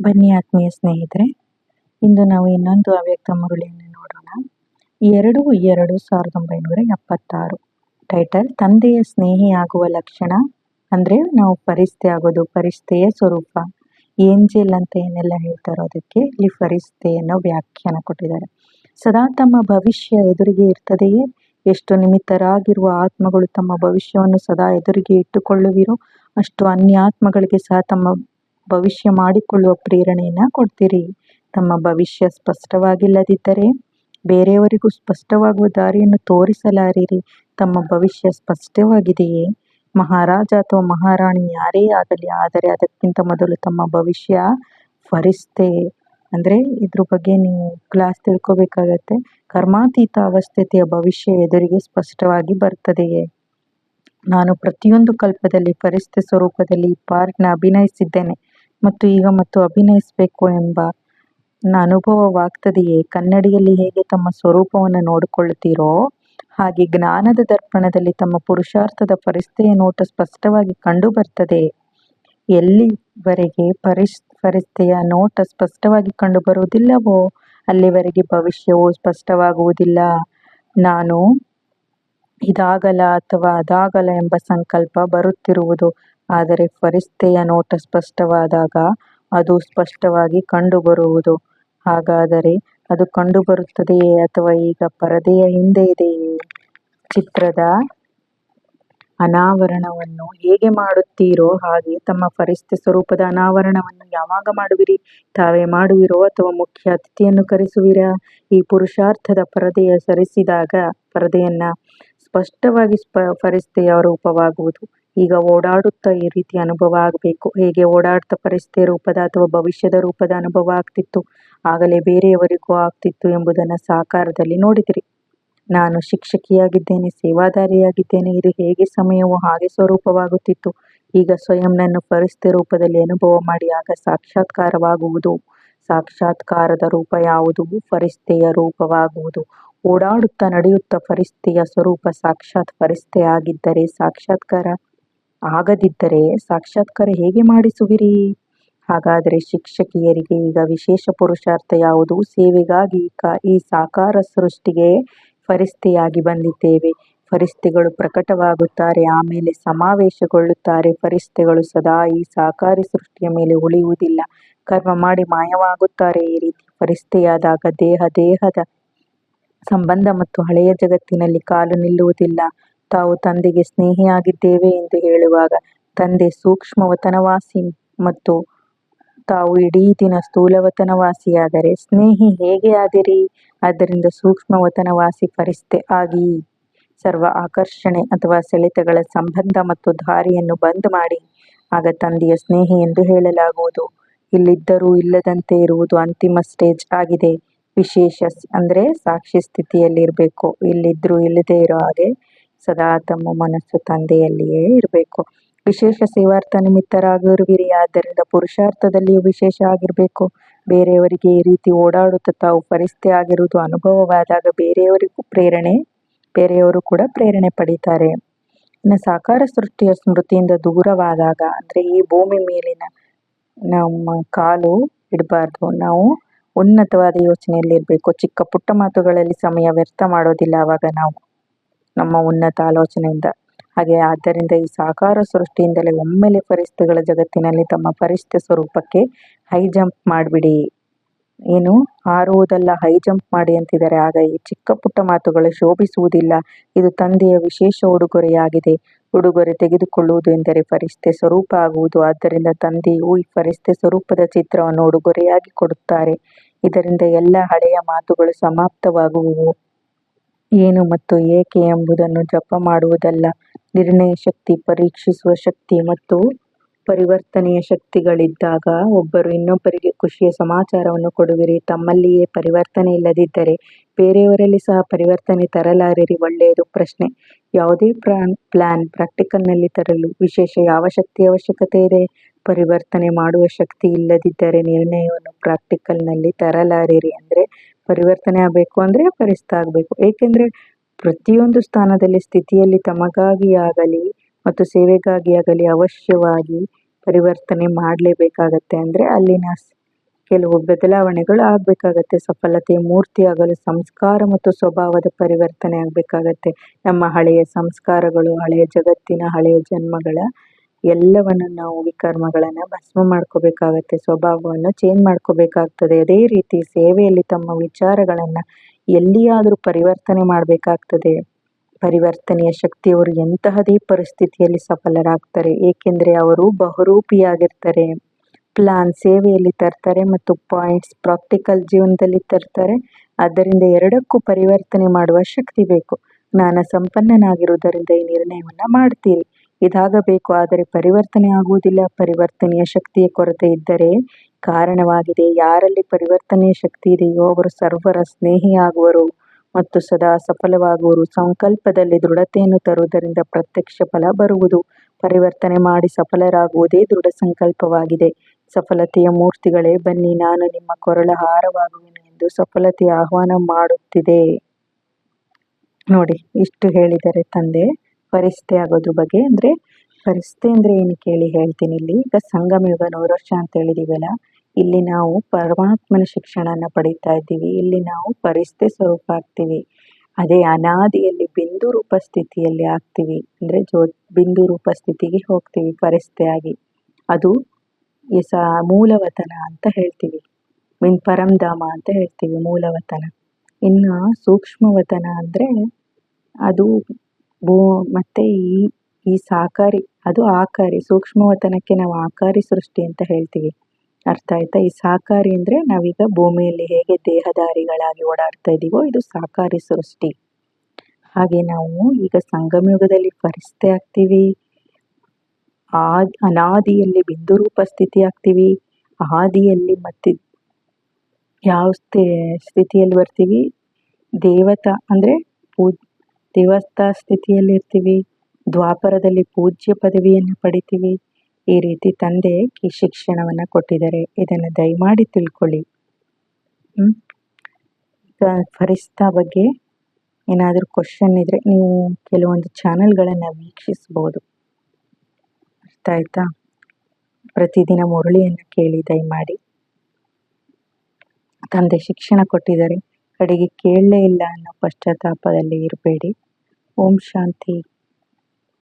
ಬನ್ನಿ ಆತ್ಮೀಯ ಸ್ನೇಹಿತರೆ, ಇಂದು ನಾವು ಇನ್ನೊಂದು ಅವ್ಯಕ್ತ ಮರುಳಿಯನ್ನು ನೋಡೋಣ. 2/2/1976. ಟೈಟಲ್: ತಂದೆಯ ಸ್ನೇಹಿಯಾಗುವ ಲಕ್ಷಣ ಅಂದರೆ ನಾವು ಫರಿಸ್ತೆ ಆಗೋದು, ಫರಿಸ್ತೆಯ ಸ್ವರೂಪ. ಏಂಜೆಲ್ ಅಂತ ಏನೆಲ್ಲ ಹೇಳ್ತಾರೋ ಅದಕ್ಕೆ ಇಲ್ಲಿ ಫರಿಸ್ತೆ ಅನ್ನೋ ವ್ಯಾಖ್ಯಾನ ಕೊಟ್ಟಿದ್ದಾರೆ. ಸದಾ ತಮ್ಮ ಭವಿಷ್ಯ ಎದುರಿಗೆ ಇರ್ತದೆಯೇ? ಎಷ್ಟು ನಿಮಿತ್ತರಾಗಿರುವ ಆತ್ಮಗಳು ತಮ್ಮ ಭವಿಷ್ಯವನ್ನು ಸದಾ ಎದುರಿಗೆ ಇಟ್ಟುಕೊಳ್ಳುವಿರೋ ಅಷ್ಟು ಅನ್ಯಾತ್ಮಗಳಿಗೆ ಸಹ ತಮ್ಮ ಭವಿಷ್ಯ ಮಾಡಿಕೊಳ್ಳುವ ಪ್ರೇರಣೆಯನ್ನ ಕೊಡ್ತೀರಿ. ತಮ್ಮ ಭವಿಷ್ಯ ಸ್ಪಷ್ಟವಾಗಿಲ್ಲದಿದ್ದರೆ ಬೇರೆಯವರಿಗೂ ಸ್ಪಷ್ಟವಾಗುವ ದಾರಿಯನ್ನು ತೋರಿಸಲಾರಿರಿ. ತಮ್ಮ ಭವಿಷ್ಯ ಸ್ಪಷ್ಟವಾಗಿದೆಯೇ? ಮಹಾರಾಜ ಅಥವಾ ಮಹಾರಾಣಿ ಯಾರೇ ಆಗಲಿ, ಆದರೆ ಅದಕ್ಕಿಂತ ಮೊದಲು ತಮ್ಮ ಭವಿಷ್ಯ ಫರಿಸ್ತೆ ಅಂದರೆ ಇದ್ರ ಬಗ್ಗೆ ನೀವು ಕ್ಲಾಸ್ ತಿಳ್ಕೊಬೇಕಾಗತ್ತೆ. ಕರ್ಮಾತೀತ ಅವಸ್ಥೆಯ ಭವಿಷ್ಯ ಎದುರಿಗೆ ಸ್ಪಷ್ಟವಾಗಿ ಬರ್ತದೆಯೇ? ನಾನು ಪ್ರತಿಯೊಂದು ಕಲ್ಪದಲ್ಲಿ ಫರಿಸ್ತೆ ಸ್ವರೂಪದಲ್ಲಿ ಈ ಪಾರ್ಟ್ನ ಅಭಿನಯಿಸಿದ್ದೇನೆ ಮತ್ತು ಈಗ ಅಭಿನಯಿಸಬೇಕು ಎಂಬ ಅನುಭವವಾಗ್ತದೆಯೇ? ಕನ್ನಡಿಯಲ್ಲಿ ಹೇಗೆ ತಮ್ಮ ಸ್ವರೂಪವನ್ನು ನೋಡಿಕೊಳ್ಳುತ್ತೀರೋ ಹಾಗೆ ಜ್ಞಾನದ ದರ್ಪಣದಲ್ಲಿ ತಮ್ಮ ಪುರುಷಾರ್ಥದ ಫರಿಸ್ತೆಯ ನೋಟ ಸ್ಪಷ್ಟವಾಗಿ ಕಂಡು ಬರ್ತದೆ. ಎಲ್ಲಿವರೆಗೆ ಫರಿಸ್ತೆಯ ನೋಟ ಸ್ಪಷ್ಟವಾಗಿ ಕಂಡು ಬರುವುದಿಲ್ಲವೋ ಅಲ್ಲಿವರೆಗೆ ಭವಿಷ್ಯವು ಸ್ಪಷ್ಟವಾಗುವುದಿಲ್ಲ. ನಾನು ಇದಾಗಲ್ಲ ಅಥವಾ ಅದಾಗಲ್ಲ ಎಂಬ ಸಂಕಲ್ಪ ಬರುತ್ತಿರುವುದು. ಆದರೆ ಫರಿಸ್ತೆಯ ನೋಟ ಸ್ಪಷ್ಟವಾದಾಗ ಅದು ಸ್ಪಷ್ಟವಾಗಿ ಕಂಡುಬರುವುದು. ಹಾಗಾದರೆ ಅದು ಕಂಡುಬರುತ್ತದೆಯೇ ಅಥವಾ ಈಗ ಪರದೆಯ ಹಿಂದೆ ಇದೆಯೇ? ಚಿತ್ರದ ಅನಾವರಣವನ್ನು ಹೇಗೆ ಮಾಡುತ್ತೀರೋ ಹಾಗೆ ತಮ್ಮ ಫರಿಸ್ತೆ ಸ್ವರೂಪದ ಅನಾವರಣವನ್ನು ಯಾವಾಗ ಮಾಡುವಿರಿ? ತಾವೇ ಮಾಡುವಿರೋ ಅಥವಾ ಮುಖ್ಯ ಅತಿಥಿಯನ್ನು ಕರೆಸುವಿರಾ? ಈ ಪುರುಷಾರ್ಥದ ಪರದೆಯ ಸರಿಸಿದಾಗ ಪರದೆಯನ್ನ ಸ್ಪಷ್ಟವಾಗಿ ಫರಿಸ್ತೆಯ ರೂಪವಾಗುವುದು. ಈಗ ಓಡಾಡುತ್ತಾ ಈ ರೀತಿ ಅನುಭವ ಆಗಬೇಕು. ಹೇಗೆ ಓಡಾಡ್ತಾ ಫರಿಸ್ತೆ ರೂಪದ ಅಥವಾ ಭವಿಷ್ಯದ ರೂಪದ ಅನುಭವ ಆಗ್ತಿತ್ತು, ಆಗಲೇ ಬೇರೆಯವರಿಗೂ ಆಗ್ತಿತ್ತು ಎಂಬುದನ್ನು ಸಾಕಾರದಲ್ಲಿ ನೋಡಿದಿರಿ. ನಾನು ಶಿಕ್ಷಕಿಯಾಗಿದ್ದೇನೆ, ಸೇವಾದಾರಿಯಾಗಿದ್ದೇನೆ. ಇದು ಹೇಗೆ ಸಮಯವು ಹಾಗೆ ಸ್ವರೂಪವಾಗುತ್ತಿತ್ತು. ಈಗ ಸ್ವಯಂ ನನ್ನ ಫರಿಸ್ತೆ ರೂಪದಲ್ಲಿ ಅನುಭವ ಮಾಡಿ ಆಗ ಸಾಕ್ಷಾತ್ಕಾರವಾಗುವುದು. ಸಾಕ್ಷಾತ್ಕಾರದ ರೂಪ ಯಾವುದು? ಫರಿಸ್ತೆಯ ರೂಪವಾಗುವುದು. ಓಡಾಡುತ್ತಾ ನಡೆಯುತ್ತಾ ಫರಿಸ್ತೆಯ ಸ್ವರೂಪ ಸಾಕ್ಷಾತ್ ಫರಿಸ್ತೆ ಆಗಿದ್ದರೆ ಸಾಕ್ಷಾತ್ಕಾರ ಆಗದಿದ್ದರೆ ಸಾಕ್ಷಾತ್ಕಾರ ಹೇಗೆ ಮಾಡಿಸುವಿರಿ? ಹಾಗಾದರೆ ಶಿಕ್ಷಕಿಯರಿಗೆ ಈಗ ವಿಶೇಷ ಪುರುಷಾರ್ಥ ಯಾವುದು? ಸೇವೆಗಾಗಿ ಈ ಸಾಕಾರ ಸೃಷ್ಟಿಗೆ ಫರಿಸ್ತೆಯಾಗಿ ಬಂದಿದ್ದೇವೆ. ಫರಿಸ್ತೆಗಳು ಪ್ರಕಟವಾಗುತ್ತಾರೆ, ಆಮೇಲೆ ಸಮಾವೇಶಗೊಳ್ಳುತ್ತಾರೆ. ಫರಿಸ್ತೆಗಳು ಸದಾ ಈ ಸಾಕಾರಿ ಸೃಷ್ಟಿಯ ಮೇಲೆ ಉಳಿಯುವುದಿಲ್ಲ, ಕರ್ಮ ಮಾಡಿ ಮಾಯವಾಗುತ್ತಾರೆ. ಈ ರೀತಿ ಫರಿಸ್ತೆಯಾದಾಗ ದೇಹದ ಸಂಬಂಧ ಮತ್ತು ಹಳೆಯ ಜಗತ್ತಿನಲ್ಲಿ ಕಾಲು ನಿಲ್ಲುವುದಿಲ್ಲ. ತಾವು ತಂದೆಗೆ ಸ್ನೇಹಿಯಾಗಿದ್ದೇವೆ ಎಂದು ಹೇಳುವಾಗ ತಂದೆ ಸೂಕ್ಷ್ಮವತನವಾಸಿ ಮತ್ತು ತಾವು ಇಡೀ ದಿನ ಸ್ಥೂಲವತನವಾಸಿಯಾದರೆ ಸ್ನೇಹಿ ಹೇಗೆ ಆದಿರಿ? ಆದ್ದರಿಂದ ಸೂಕ್ಷ್ಮವತನವಾಸಿ ಫರಿಸ್ತೆ ಆಗಿ ಸರ್ವ ಆಕರ್ಷಣೆ ಅಥವಾ ಸೆಳೆತಗಳ ಸಂಬಂಧ ಮತ್ತು ದಾರಿಯನ್ನು ಬಂದ್ ಮಾಡಿ ಆಗ ತಂದೆಯ ಸ್ನೇಹಿ ಎಂದು ಹೇಳಲಾಗುವುದು. ಇಲ್ಲಿದ್ದರೂ ಇಲ್ಲದಂತೆ ಇರುವುದು ಅಂತಿಮ ಸ್ಟೇಜ್ ಆಗಿದೆ. ವಿಶೇಷ ಅಂದರೆ ಸಾಕ್ಷಿ ಸ್ಥಿತಿಯಲ್ಲಿ ಇರಬೇಕು. ಇಲ್ಲಿದ್ರೂ ಇಲ್ಲದೆ ಇರೋ ಹಾಗೆ ಸದಾ ತಮ್ಮ ಮನಸ್ಸು ತಂದೆಯಲ್ಲಿಯೇ ಇರಬೇಕು. ವಿಶೇಷ ಸೇವಾರ್ಥ ನಿಮಿತ್ತರಾಗಿರುವಿರಿ. ಆದ್ದರಿಂದ ಪುರುಷಾರ್ಥದಲ್ಲಿಯೂ ವಿಶೇಷ ಆಗಿರಬೇಕು. ಬೇರೆಯವರಿಗೆ ಈ ರೀತಿ ಓಡಾಡುತ್ತಾ ತಾವು ಫರಿಸ್ತೆ ಆಗಿರುವುದು ಅನುಭವವಾದಾಗ ಬೇರೆಯವರು ಕೂಡ ಪ್ರೇರಣೆ ಪಡೀತಾರೆ. ಇನ್ನು ಸಾಕಾರ ಸೃಷ್ಟಿಯ ಸ್ಮೃತಿಯಿಂದ ದೂರವಾದಾಗ ಅಂದರೆ ಈ ಭೂಮಿ ಮೇಲಿನ ನಮ್ಮ ಕಾಲು ಇಡಬಾರ್ದು. ನಾವು ಉನ್ನತವಾದ ಯೋಚನೆಯಲ್ಲಿ ಇರಬೇಕು. ಚಿಕ್ಕ ಪುಟ್ಟ ಮಾತುಗಳಲ್ಲಿ ಸಮಯ ವ್ಯರ್ಥ ಮಾಡೋದಿಲ್ಲ ಆವಾಗ ನಾವು ನಮ್ಮ ಉನ್ನತ ಆಲೋಚನೆಯಿಂದ. ಆದ್ದರಿಂದ ಈ ಸಾಕಾರ ಸೃಷ್ಟಿಯಿಂದಲೇ ಒಮ್ಮೆಲೆ ಫರಿಸ್ತೆಗಳ ಜಗತ್ತಿನಲ್ಲಿ ತಮ್ಮ ಫರಿಸ್ತೆ ಸ್ವರೂಪಕ್ಕೆ ಹೈ ಜಂಪ್ ಮಾಡಿಬಿಡಿ. ಏನು ಹಾರುವುದಲ್ಲ, ಹೈ ಜಂಪ್ ಮಾಡಿ ಅಂತಿದ್ದಾರೆ. ಆಗ ಈ ಚಿಕ್ಕ ಪುಟ್ಟ ಮಾತುಗಳು ಶೋಭಿಸುವುದಿಲ್ಲ. ಇದು ತಂದೆಯ ವಿಶೇಷ ಉಡುಗೊರೆಯಾಗಿದೆ. ಉಡುಗೊರೆ ತೆಗೆದುಕೊಳ್ಳುವುದು ಎಂದರೆ ಫರಿಸ್ತೆ ಸ್ವರೂಪ ಆಗುವುದು. ಆದ್ದರಿಂದ ತಂದೆಯು ಈ ಫರಿಸ್ತೆ ಸ್ವರೂಪದ ಚಿತ್ರವನ್ನು ಉಡುಗೊರೆಯಾಗಿ ಕೊಡುತ್ತಾರೆ. ಇದರಿಂದ ಎಲ್ಲ ಹಳೆಯ ಮಾತುಗಳು ಸಮಾಪ್ತವಾಗುವುವು. ಏನು ಮತ್ತು ಏಕೆ ಎಂಬುದನ್ನು ಜಪ ಮಾಡುವುದಲ್ಲ, ನಿರ್ಣಯ ಶಕ್ತಿ, ಪರೀಕ್ಷಿಸುವ ಶಕ್ತಿ ಮತ್ತು ಪರಿವರ್ತನೆಯ ಶಕ್ತಿಗಳಿದ್ದಾಗ ಒಬ್ಬರು ಇನ್ನೊಬ್ಬರಿಗೆ ಖುಷಿಯ ಸಮಾಚಾರವನ್ನು ಕೊಡುವಿರಿ. ತಮ್ಮಲ್ಲಿಯೇ ಪರಿವರ್ತನೆ ಇಲ್ಲದಿದ್ದರೆ ಬೇರೆಯವರಲ್ಲಿ ಸಹ ಪರಿವರ್ತನೆ ತರಲಾರಿರಿ. ಒಳ್ಳೆಯದು. ಪ್ರಶ್ನೆ: ಯಾವುದೇ ಪ್ಲಾನ್ ಪ್ರಾಕ್ಟಿಕಲ್ನಲ್ಲಿ ತರಲು ವಿಶೇಷ ಯಾವ ಶಕ್ತಿಯ ಅವಶ್ಯಕತೆ ಇದೆ? ಪರಿವರ್ತನೆ ಮಾಡುವ ಶಕ್ತಿ ಇಲ್ಲದಿದ್ದರೆ ನಿರ್ಣಯವನ್ನು ಪ್ರಾಕ್ಟಿಕಲ್ನಲ್ಲಿ ತರಲಾರಿರಿ. ಅಂದರೆ ಪರಿವರ್ತನೆ ಆಗಬೇಕು ಅಂದರೆ ಫರಿಸ್ತೆ ಆಗಬೇಕು. ಏಕೆಂದರೆ ಪ್ರತಿಯೊಂದು ಸ್ಥಾನದಲ್ಲಿ ಸ್ಥಿತಿಯಲ್ಲಿ ತಮಗಾಗಿ ಆಗಲಿ ಮತ್ತು ಸೇವೆಗಾಗಿ ಆಗಲಿ ಅವಶ್ಯವಾಗಿ ಪರಿವರ್ತನೆ ಮಾಡಲೇಬೇಕಾಗತ್ತೆ. ಅಂದರೆ ಅಲ್ಲಿನ ಕೆಲವು ಬದಲಾವಣೆಗಳು ಆಗಬೇಕಾಗತ್ತೆ. ಸಫಲತೆಯ ಮೂರ್ತಿಯಾಗಲು ಸಂಸ್ಕಾರ ಮತ್ತು ಸ್ವಭಾವದ ಪರಿವರ್ತನೆ ಆಗಬೇಕಾಗತ್ತೆ. ನಮ್ಮ ಹಳೆಯ ಸಂಸ್ಕಾರಗಳು, ಹಳೆಯ ಜಗತ್ತಿನ ಹಳೆಯ ಜನ್ಮಗಳ ಎಲ್ಲವನ್ನು ನಾವು ವಿಕರ್ಮಗಳನ್ನು ಭಸ್ಮ ಮಾಡ್ಕೋಬೇಕಾಗತ್ತೆ. ಸ್ವಭಾವವನ್ನು ಚೇಂಜ್ ಮಾಡ್ಕೋಬೇಕಾಗ್ತದೆ. ಅದೇ ರೀತಿ ಸೇವೆಯಲ್ಲಿ ತಮ್ಮ ವಿಚಾರಗಳನ್ನು ಎಲ್ಲಿಯಾದರೂ ಪರಿವರ್ತನೆ ಮಾಡಬೇಕಾಗ್ತದೆ. ಪರಿವರ್ತನೆಯ ಶಕ್ತಿಯವರು ಎಂತಹದೇ ಪರಿಸ್ಥಿತಿಯಲ್ಲಿ ಸಫಲರಾಗ್ತಾರೆ. ಏಕೆಂದರೆ ಅವರು ಬಹುರೂಪಿಯಾಗಿರ್ತಾರೆ. ಪ್ಲಾನ್ ಸೇವೆಯಲ್ಲಿ ತರ್ತಾರೆ ಮತ್ತು ಪಾಯಿಂಟ್ಸ್ ಪ್ರಾಕ್ಟಿಕಲ್ ಜೀವನದಲ್ಲಿ ತರ್ತಾರೆ. ಆದ್ದರಿಂದ ಎರಡಕ್ಕೂ ಪರಿವರ್ತನೆ ಮಾಡುವ ಶಕ್ತಿ ಬೇಕು. ಜ್ಞಾನ ಸಂಪನ್ನನಾಗಿರುವುದರಿಂದ ಈ ನಿರ್ಣಯವನ್ನು ಮಾಡ್ತೀರಿ. ಇದಾಗಬೇಕು, ಆದರೆ ಪರಿವರ್ತನೆ ಆಗುವುದಿಲ್ಲ. ಪರಿವರ್ತನೆಯ ಶಕ್ತಿಯ ಕೊರತೆ ಇದ್ದರೆ ಕಾರಣವಾಗಿದೆ. ಯಾರಲ್ಲಿ ಪರಿವರ್ತನೆಯ ಶಕ್ತಿ ಇದೆಯೋ ಅವರು ಸರ್ವರ ಸ್ನೇಹಿಯಾಗುವರು ಮತ್ತು ಸದಾ ಸಫಲವಾಗುವರು. ಸಂಕಲ್ಪದಲ್ಲಿ ದೃಢತೆಯನ್ನು ತರುವುದರಿಂದ ಪ್ರತ್ಯಕ್ಷ ಫಲ ಬರುವುದು. ಪರಿವರ್ತನೆ ಮಾಡಿ ಸಫಲರಾಗುವುದೇ ದೃಢ ಸಂಕಲ್ಪವಾಗಿದೆ. ಸಫಲತೆಯ ಮೂರ್ತಿಗಳೇ ಬನ್ನಿ, ನಾನು ನಿಮ್ಮ ಕೊರಳ ಹಾರವಾಗುವೆನು ಎಂದು ಸಫಲತೆಯ ಆಹ್ವಾನ ಮಾಡುತ್ತಿದೆ. ನೋಡಿ, ಇಷ್ಟು ಹೇಳಿದರೆ ತಂದೆ ಫರಿಸ್ತೆ ಆಗೋದ್ರ ಬಗ್ಗೆ. ಅಂದರೆ ಫರಿಸ್ತೆ ಅಂದರೆ ಏನು ಕೇಳಿ ಹೇಳ್ತೀನಿ. ಇಲ್ಲಿ ಈಗ ಸಂಗಮಯುಗ 100 ವರ್ಷ ಅಂತ ಹೇಳಿದೀವಲ್ಲ, ಇಲ್ಲಿ ನಾವು ಪರಮಾತ್ಮನ ಶಿಕ್ಷಣನ ಪಡೀತಾ ಇದ್ದೀವಿ. ಇಲ್ಲಿ ನಾವು ಫರಿಸ್ತೆ ಸ್ವರೂಪ ಆಗ್ತೀವಿ. ಅದೇ ಅನಾದಿಯಲ್ಲಿ ಬಿಂದು ರೂಪ ಸ್ಥಿತಿಯಲ್ಲಿ ಆಗ್ತೀವಿ. ಅಂದರೆ ಬಿಂದು ರೂಪ ಸ್ಥಿತಿಗೆ ಹೋಗ್ತೀವಿ ಫರಿಸ್ತೆ ಆಗಿ. ಅದು ಮೂಲವತನ ಅಂತ ಹೇಳ್ತೀವಿ. ಪರಂಧಾಮ ಅಂತ ಹೇಳ್ತೀವಿ ಮೂಲವತನ. ಇನ್ನು ಸೂಕ್ಷ್ಮವತನ ಅಂದರೆ ಅದು ಮತ್ತೆ ಈ ಸಾಕಾರಿ, ಅದು ಆಕಾರಿ. ಸೂಕ್ಷ್ಮವತನಕ್ಕೆ ನಾವು ಆಕಾರಿ ಸೃಷ್ಟಿ ಅಂತ ಹೇಳ್ತೀವಿ. ಅರ್ಥ ಆಯ್ತಾ? ಈ ಸಾಕಾರಿ ಅಂದರೆ ನಾವೀಗ ಭೂಮಿಯಲ್ಲಿ ಹೇಗೆ ದೇಹಧಾರಿಗಳಾಗಿ ಓಡಾಡ್ತಾ ಇದ್ದೀವೋ ಇದು ಸಾಕಾರಿ ಸೃಷ್ಟಿ. ಹಾಗೆ ನಾವು ಈಗ ಸಂಗಮಯುಗದಲ್ಲಿ ಫರಿಸ್ತೆ ಆಗ್ತೀವಿ. ಅನಾದಿಯಲ್ಲಿ ಬಿಂದು ರೂಪ ಸ್ಥಿತಿ ಆಗ್ತೀವಿ. ಆದಿಯಲ್ಲಿ ಮತ್ತೆ ಯಾವ ಸ್ಥಿತಿಯಲ್ಲಿ ಬರ್ತೀವಿ? ದೇವತಾ ಅಂದರೆ ದೇವತಾ ಸ್ಥಿತಿಯಲ್ಲಿ ಇರ್ತೀವಿ. ದ್ವಾಪರದಲ್ಲಿ ಪೂಜ್ಯ ಪದವಿಯನ್ನು ಪಡಿತೀವಿ. ಈ ರೀತಿ ತಂದೆ ಈ ಶಿಕ್ಷಣವನ್ನು ಕೊಟ್ಟಿದ್ದಾರೆ. ಇದನ್ನು ದಯಮಾಡಿ ತಿಳ್ಕೊಳ್ಳಿ. ಈಗ ಫರಿಸ್ತಾ ಬಗ್ಗೆ ಏನಾದರೂ ಕ್ವಶನ್ ಇದ್ದರೆ ನೀವು ಕೆಲವೊಂದು ಚಾನೆಲ್ಗಳನ್ನು ವೀಕ್ಷಿಸ್ಬೋದು. ಅರ್ಥ ಆಯ್ತಾ? ಪ್ರತಿದಿನ ಮುರಳಿಯನ್ನು ಕೇಳಿ ದಯಮಾಡಿ. ತಂದೆ ಶಿಕ್ಷಣ ಕೊಟ್ಟಿದ್ದಾರೆ, ಕಡೆಗೆ ಕೇಳಲೇ ಇಲ್ಲ ಅನ್ನೋ ಪಶ್ಚಾತ್ತಾಪದಲ್ಲಿ ಇರಬೇಡಿ. ಓಂ ಶಾಂತಿ.